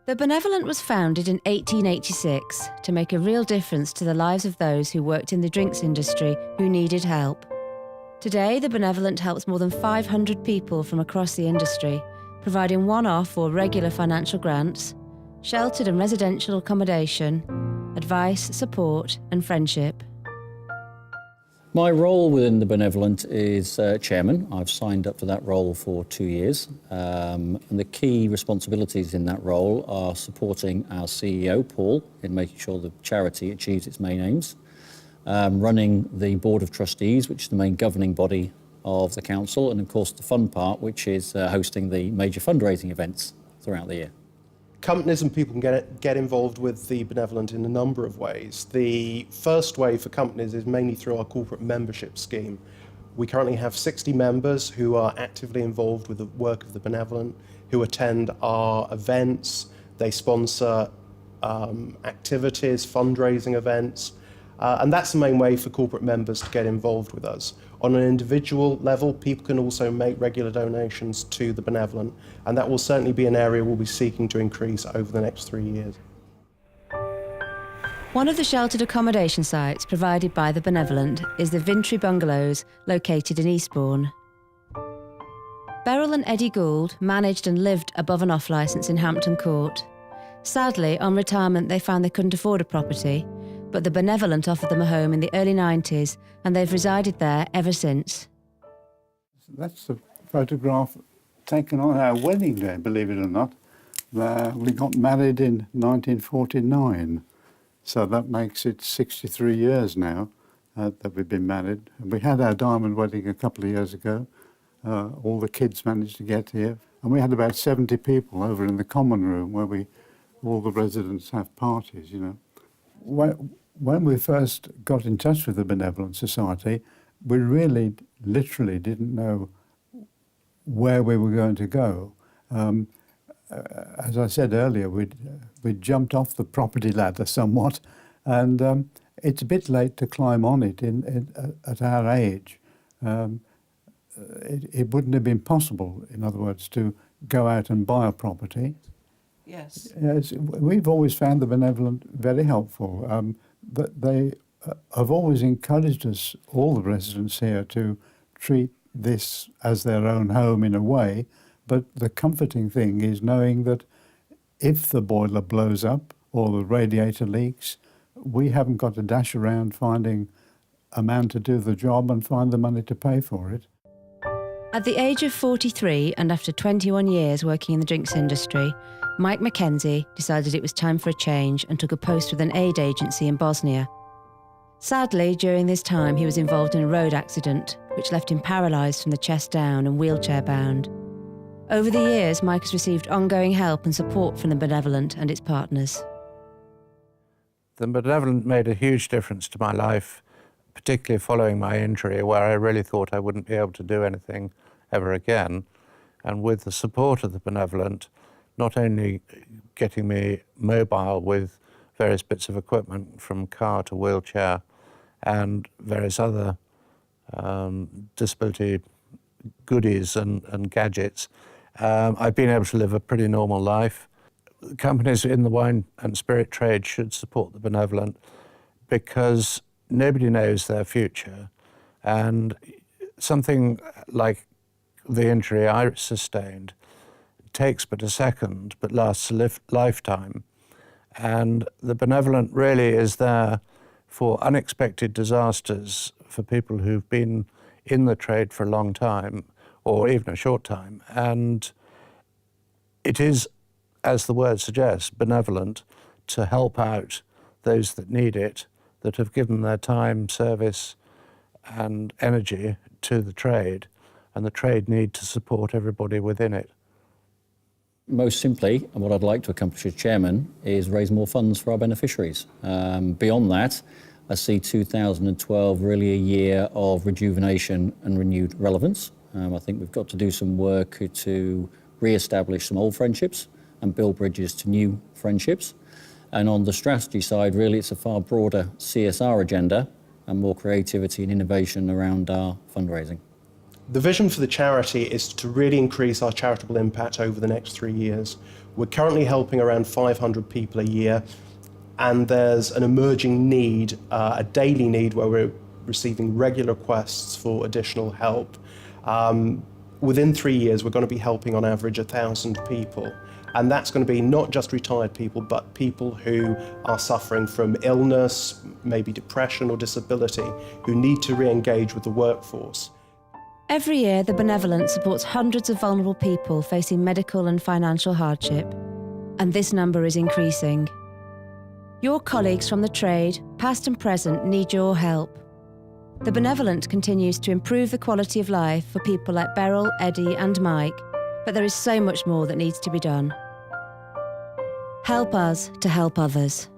The Benevolent was founded in 1886 to make a real difference to the lives of those who worked in the drinks industry who needed help. Today, the Benevolent helps more than 500 people from across the industry, providing one-off or regular financial grants, sheltered and residential accommodation, advice, support and friendship. My role within the Benevolent is chairman. I've signed up to that role for 2 years. And the key responsibilities in that role are supporting our CEO, Paul, in making sure the charity achieves its main aims, running the Board of Trustees, which is the main governing body of the council, and of course the fun part, which is hosting the major fundraising events throughout the year. Companies and people can get involved with the Benevolent in a number of ways. The first way for companies is mainly through our corporate membership scheme. We currently have 60 members who are actively involved with the work of the Benevolent, who attend our events, they sponsor activities, fundraising events, and that's the main way for corporate members to get involved with us. On an individual level, people can also make regular donations to the Benevolent, and that will certainly be an area we'll be seeking to increase over the next 3 years. One of the sheltered accommodation sites provided by the Benevolent is the Vintry Bungalows, located in Eastbourne. Beryl and Eddie Gould managed and lived above and off licence in Hampton Court. Sadly, on retirement they found they couldn't afford a property, but the Benevolent offered them a home in the early 90s and they've resided there ever since. That's a photograph taken on our wedding day, believe it or not. We got married in 1949, so that makes it 63 years now that we've been married. And we had our diamond wedding a couple of years ago. All the kids managed to get here. And we had about 70 people over in the common room where all the residents have parties, you know. When we first got in touch with the Benevolent Society, we really, literally didn't know where we were going to go. As I said earlier, we'd jumped off the property ladder somewhat, and it's a bit late to climb on it at our age. It wouldn't have been possible, in other words, to go out and buy a property. Yes. Yes, we've always found the Benevolent very helpful. But they have always encouraged us, all the residents here, to treat this as their own home in a way. But the comforting thing is knowing that if the boiler blows up or the radiator leaks, we haven't got to dash around finding a man to do the job and find the money to pay for it. At the age of 43 and after 21 years working in the drinks industry, Mike Mackenzie decided it was time for a change and took a post with an aid agency in Bosnia. Sadly, during this time he was involved in a road accident which left him paralysed from the chest down and wheelchair bound. Over the years, Mike has received ongoing help and support from the Benevolent and its partners. The Benevolent made a huge difference to my life, particularly following my injury, where I really thought I wouldn't be able to do anything ever again. And with the support of the Benevolent, not only getting me mobile with various bits of equipment from car to wheelchair and various other disability goodies and gadgets, I've been able to live a pretty normal life. Companies in the wine and spirit trade should support the Benevolent because nobody knows their future, and something like the injury I sustained takes but a second but lasts a lifetime, and the Benevolent really is there for unexpected disasters for people who've been in the trade for a long time or even a short time, and it is, as the word suggests, benevolent to help out those that need it, that have given their time, service and energy to the trade, and the trade need to support everybody within it. Most simply, and what I'd like to accomplish as chairman, is raise more funds for our beneficiaries. Beyond that, I see 2012 really a year of rejuvenation and renewed relevance. I think we've got to do some work to re-establish some old friendships and build bridges to new friendships. And on the strategy side, really, it's a far broader CSR agenda and more creativity and innovation around our fundraising. The vision for the charity is to really increase our charitable impact over the next 3 years. We're currently helping around 500 people a year, and there's an emerging need, a daily need, where we're receiving regular requests for additional help. Within 3 years, we're going to be helping on average 1,000 people. And that's going to be not just retired people, but people who are suffering from illness, maybe depression or disability, who need to re-engage with the workforce. Every year, the Benevolent supports hundreds of vulnerable people facing medical and financial hardship. And this number is increasing. Your colleagues from the trade, past and present, need your help. The Benevolent continues to improve the quality of life for people like Beryl, Eddie and Mike, but there is so much more that needs to be done. Help us to help others.